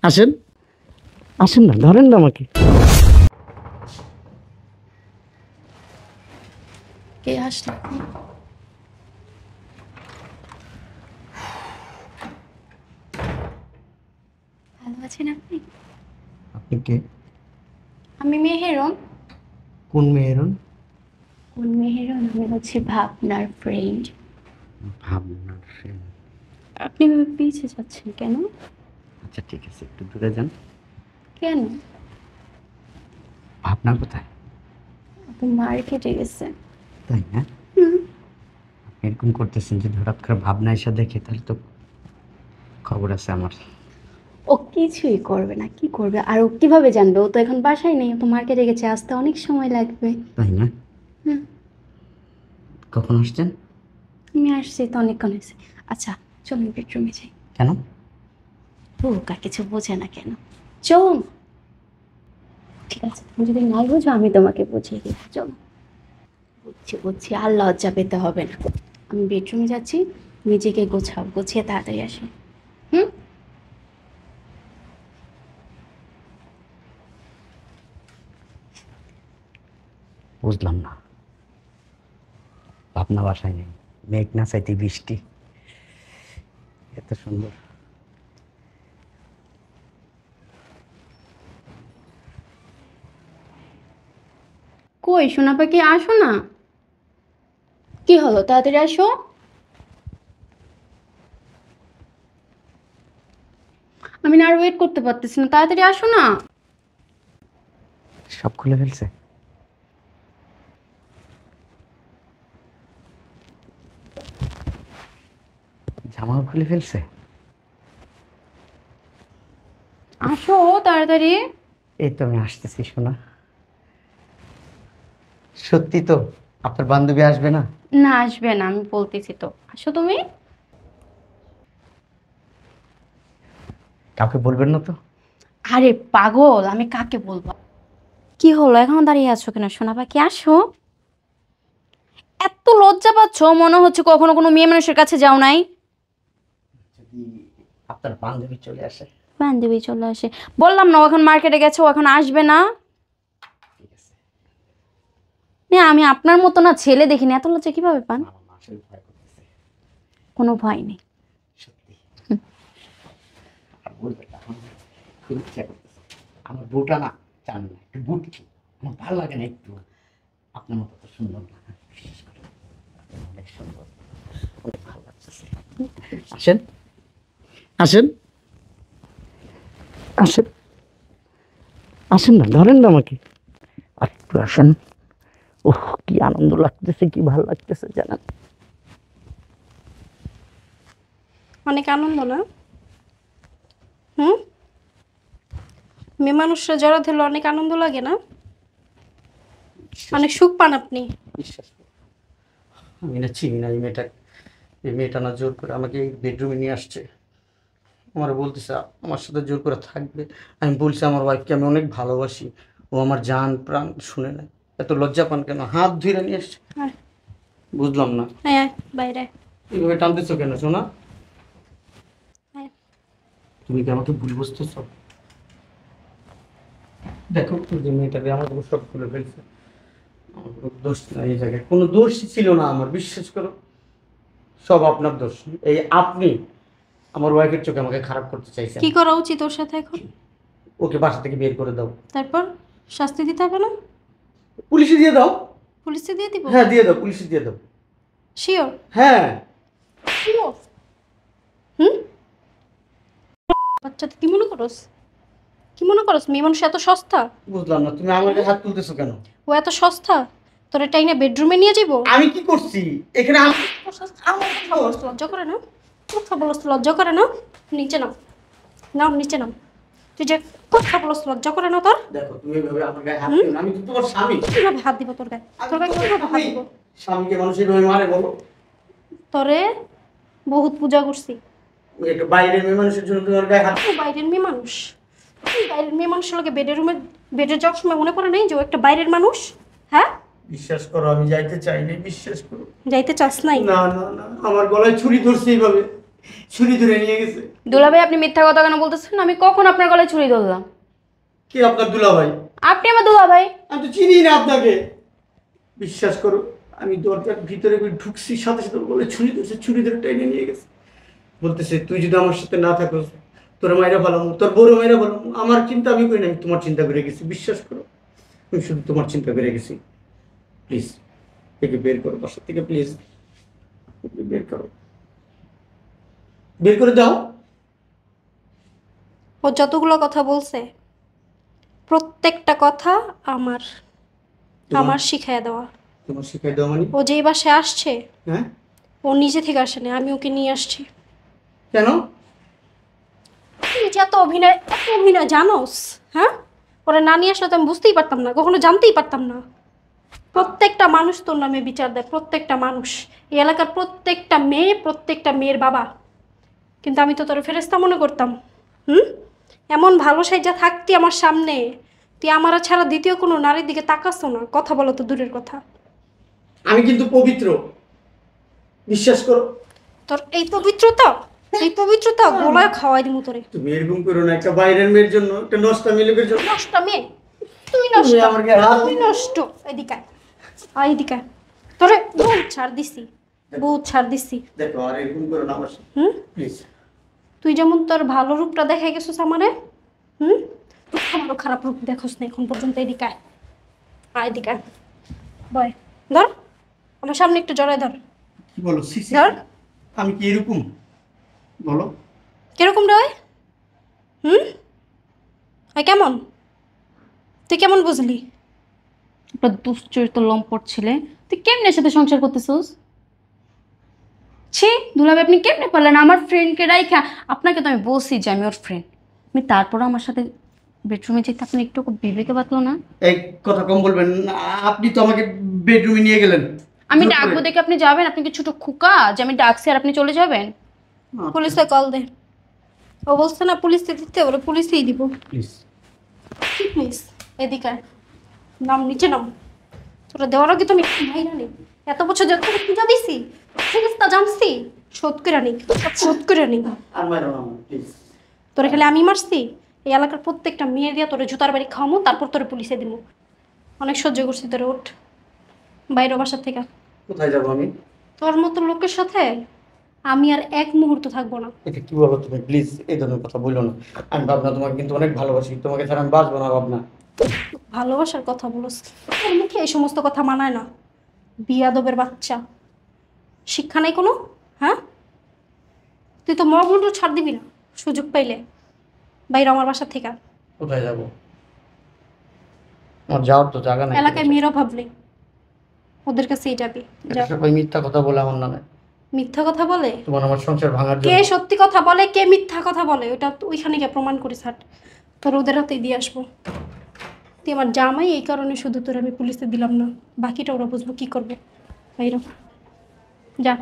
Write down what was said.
আসেন আসেন না, ধরেন না আমাকে। কে আসলো? ভালো আছেন আপনি? আপনি কে? আমি মেহেরন। কোন মেহেরন? কোন মেহেরন? আমি হচ্ছে ভাবনার ফ্রেন্ড। ভাবনার friend। আপনি এভাবে পিছিয়ে যাচ্ছেন কেন? আচ্ছা ঠিক আছে, একটু দূরে যান। কেন? ভাবনা কোথায়? আপনি মার্কেটে গেছেন। তাই না? আপনি এরকম করতেছেন যদি হঠাৎ করে ভাবনা এসে দেখে, তাহলে তো খবর আছে আমার। ও কিছুই করবে না। কি করবে? আর ও কিভাবে জানবে? ও তো এখন বাসায় নেই, ও তো মার্কেটে গেছে, আসতে অনেক সময় লাগবে। তাই না? হুম। কখন আসছেন? আমি আসছি তো অনেকক্ষণ হয়েছে। আচ্ছা, চলুন বেডরুমে যাই। কেন? ও কা কিছু বোঝে না কেন? চলুন। ঠিক আছে, তুমি যদি নাই বোঝো আমি তোমাকে বুঝিয়ে দিই। চলো। বুঝছি বুঝছি, আর লজ্জা পেতে হবে না। আমি বেডরুমে যাচ্ছি, নিজেকে গোছাও, গুছিয়ে তাড়াতাড়ি আসো। হুম। বুঝলাম না। ভাবনা বাসায় নেই, মেঘ না চাইতে বৃষ্টি, এত সুন্দর। কই সোনা পাখি, আসো না। কি হলো, তাড়াতাড়ি আসো। আমি না আর ওয়েট করতে পারতেছি না, তাড়াতাড়ি আসো না। সব খুলে ফেলছে? জামাও খুলে ফেলছে? আসো তাড়াতাড়ি। এই তো আমি আসতেছি শোনা। সত্যি তো? আপনার বান্ধবী আসবে না? না, আসবে না, আমি বলতেছি তো, আসো তুমি। কাউকে বলবেন না তো? আরে পাগল, আমি কাকে বলবো? কি হলো, এখন দাঁড়িয়ে আছো কেন সোনা পাখি? আসো। এত লজ্জা পাচ্ছ, মনে হচ্ছে কখনো কোনো মেয়ে মানুষের কাছে যাও নাই। যদি আপনার বান্ধবী চলে আসে? বান্ধবী চলে আসে? বললাম না ও এখন মার্কেটে গেছে, ও এখন আসবে না। ঠিক আছে। না, আমি আপনার মতো না ছেলে দেখিনি, এত লজ্জা কিভাবে পান? না না, আসলে ভয় করতেছে। কোনো ভয় নেই। সত্যি। আর বলবে না, আমার খুব ইচ্ছা করতেছে। আমার বউটা না, চান না একটু বুটকি, আমার ভালো লাগে না একটু। আপনার মতো তো সুন্দর না, বিশেষ করে অনেক সুন্দর, অনেক ভালো লাগতেছে। আসেন আসেন আসেন আসেন না, ধরেন না আমাকে। আর একটু আসেন। ওহ, কি আনন্দ লাগতেছে, কি ভালো লাগতেছে জানেন। অনেক আনন্দ না? হুম। মেয়ে মানুষরা জড়া ধরলে অনেক আনন্দ লাগে না? অনেক সুখ পান আপনি। বিশ্বাস করুন, আমি না চিনি না এই মেয়েটা। এই মেয়েটা না জোর করে আমাকে এই বেডরুমে নিয়ে আসছে। আমার বলতেছে আমার সাথে জোর করে থাকবে। আমি বলছি আমার ওয়াইফকে আমি অনেক ভালোবাসি, ও আমার জান প্রাণ, শুনে নেয়। এত লজ্জা পান কেন? হাত ধুইরা নিয়ে আসছে। আয়, বুঝলাম না, আয়, আয়, বাইরে আয়, এইভাবে টানতেছো কেন সোনা? আয়। তুমি কি আমাকে ভুল বুঝতেছো? দেখো তো যে মেয়েটাকে আমার উপর সব করে ফেলছে। আমার কোনো দোষ নাই এই জায়গায়, কোনো দোষই ছিল না আমার, বিশ্বাস করো। সব আপনার দোষ। এই আপনি আমার ওয়াইফের চোখে আমাকে খারাপ করতে চাইছেন। কি করা উচিত ওর সাথে এখন? ওকে বাসা থেকে বের করে দাও। তারপর শাস্তি দিতে হবে না? পুলিশে দিয়ে দাও। পুলিশে দিয়ে দিব? হ্যাঁ দিয়ে দাও, পুলিশে দিয়ে দাও। শিওর? হ্যাঁ। শিওর? হুম। বাচ্চা, তুই কি মনে করস? কি মনে করস মেয়ে মানুষ এত সস্তা? বুঝলাম না, তুমি আমার গায়ে হাত তুলতেছো কেন? ও এত সস্তা তোর এটাই না বেডরুমে নিয়ে যাবো? আমি কি করছি এখানে? আমার কথা বলতে লজ্জা করে না? কথা বলতে লজ্জা করে না? নিচে নাও, নাও নিচে নাও। তুই যে কথা বলতে লজ্জা করে না তোর? দেখো তুমি এইভাবে আমার গায়ে হাত দিও না, আমি তো তোমার স্বামী। কিভাবে হাত দিব তোর গায়ে? তোর গায়ে কিভাবে হাত দিব? স্বামীকে মানুষ এইভাবে মারে বলো? তোরে বহুত পূজা করছি। ওই একটা বাইরের মেয়ে মানুষের জন্য তোমার গায়ে হাত? তুই বাইরের মেয়ে মানুষ? তুই বাইরের মেয়ে মানুষের লোকে বেডে যাওয়ার সময় মনে পড়ে নাই যে ও একটা বাইরের মানুষ? হ্যাঁ। বিশ্বাস করো আমি যাইতে চাইনি, বিশ্বাস করো। যাইতে চাস নাই? না না না, আমার গলায় ছুরি ধরছে এইভাবে। ছুরি ধরে নিয়ে গেছে। দুলাভাই আপনি মিথ্যা কথা কেন বলতেছেন? আমি কখন আপনার গলায় ছুরি ধরলাম? কে আপনার দুলাভাই? আপনি আমার দুলাভাই। আমি তো চিনি না আপনাকে। বিশ্বাস করো, আমি দরজার ভিতরে ঢুকছি, সাথে সাথে বলে ছুরি ধরছে, ছুরি ধরে টেনে নিয়ে গেছে। বলতেছে তুই যদি আমার সাথে না থাকোস তোর মাইরা ভালো, তোর বড় মাইরা ভালো। আমার চিন্তা আমি করি না, আমি তোমার চিন্তা করে গেছি। বিশ্বাস করো, আমি শুধু তোমার চিন্তা করে গেছি। প্লিজ থেকে বের করো, বাসা থেকে প্লিজ বের করো, বের করে দাও। ও যতগুলো কথা বলছে প্রত্যেকটা কথা আমার আমার শিখাইয়া দেওয়া। তোমার শিখাই দাও মানে? ও যেই বাসায় আসছে হ্যাঁ, ও নিজে থেকে আসেনি, আমি ওকে নিয়ে আসছি। কেন? তুই যে এত অভিনয় জানোস, হ্যাঁ? ওরা না নিয়ে আসলে তো আমি বুঝতেই পারতাম না, কখনো জানতেই পারতাম না। প্রত্যেকটা মানুষ তোর নামে বিচার দেয়, প্রত্যেকটা মানুষ, এই এলাকার প্রত্যেকটা মেয়ে, প্রত্যেকটা মেয়ের বাবা। কিন্তু আমি তো তোর ফেরেস্তা মনে করতাম। হুম, এমন ভালো সাইজা থাকতি আমার সামনে, তুই আমার ছাড়া দ্বিতীয় কোনো নারীর দিকে তাকাস না। কথা বলো তো দূরের কথা। আমি কিন্তু পবিত্র, বিশ্বাস করো। তোর এই পবিত্রতা গোলায় খাওয়াই দিমু তোরে। তুমি এরকম করো না, একটা বাইরের মেয়ের জন্য, একটা নষ্টা মেয়ে জন্য। নষ্ট মেয়ে, তুই নষ্ট, তুমি আমার গায়ে হাত তুই নষ্ট। এদিকে আয়, এদিকে আয়। তোরে বহুত ছাড় দিছি, বহুত ছাড় দিছি। দেখো আর এরকম করো না আমার সাথে, হুম, প্লিজ। তুই যেমন তোর ভালো রূপটা দেখাই গেছিস আমারে, হুম, তুই আমারও খারাপ রূপ দেখোস না এখন পর্যন্ত। এদিকে আয়, আয় এদিকে আয়। বয়, ধর আমার সামনে একটু জড়ায় ধর। কি বলো? সিসি, ধর। আমি কি এরকম? বলো। কিরকম রে? হুম, হয় কেমন? তুই কেমন বুঝলি? একটা দুশ্চরিত্র লম্পট ছেলে, তুই কেমনে সাথে সংসার করতেছিস? ছি দুলাভাই, আপনি কেমনে পারলেন আমার ফ্রেন্ডকে রাইখা? আপনাকে তো আমি বলছি যে আমি ওর ফ্রেন্ড, আমি তারপরও আমার সাথে বেডরুমে যেতে আপনি একটু বিবেকে বাতলো না? এই কথা কম বলবেন। আপনি তো আমাকে বেডরুমে নিয়ে গেলেন। আমি জোর করে। ডাকবো দেখে আপনি যাবেন? আপনি কি ছোট খোকা যে আমি ডাকছি আর আপনি চলে যাবেন? পুলিশে কল দে। ও বলছে না পুলিশে দিতে, ওরা পুলিশেই দিব। প্লিজ। কি প্লিজ? এদিকে আয়। নাম নিচে নাম। তোরা দেওয়ার আগে তুমি ভাইরা নেই, এত বছর যত পূজা দিছি ঠিক আছে তা জানছি, শোধ করে নি, শোধ করে নি। আর মারো না, প্লিজ। তোরা খেলে আমি মারছি? এই এলাকার প্রত্যেকটা মেয়ে দিয়ে তোরা জুতার বাড়ি খাওয়ামো, তারপর তোরা পুলিশে দিব। অনেক সহ্য করছি তোরা, ওঠ বাইরে বাসার থেকে। কোথায় যাবো আমি? তোর মতো লোকের সাথে আমি আর এক মুহূর্ত থাকবো না। এটা কি বলো তুমি? প্লিজ এই ধরনের কথা বললো না। আমি ভাবনা তোমাকে কিন্তু অনেক ভালোবাসি, তোমাকে ছাড়া আমি বাঁচবো না ভাবনা। ভালোবাসার কথা বলস, তোর মুখে এই সমস্ত কথা মানায় না। বিয়াদবের বাচ্চা, শিক্ষা নেই কোনো, হ্যাঁ? তুই তো মহামন্ডল ছাড় দিবি না সুযোগ পাইলে। বাইরে আমার বাসা থেকে। কোথায় যাবো? আমার যাওয়ার তো জায়গা নাই। এলাকায় মেয়ের অভাব নেই, ওদের কাছেই যাবি। যা। সবাই মিথ্যা কথা বলে আমার নামে। মিথ্যা কথা বলে? তোমার আমার সংসার ভাঙার কে জন্য। সত্যি কথা বলে কে মিথ্যা কথা বলে ওটা ওইখানে গিয়ে প্রমাণ করিস। হাট, তোর ওদের হাতেই দিয়ে আসবো। তুই আমার জামাই, এই কারণে শুধু তোর আমি পুলিশে দিলাম না, বাকিটা ওরা বুঝবো কি করবে। বাইরে যা।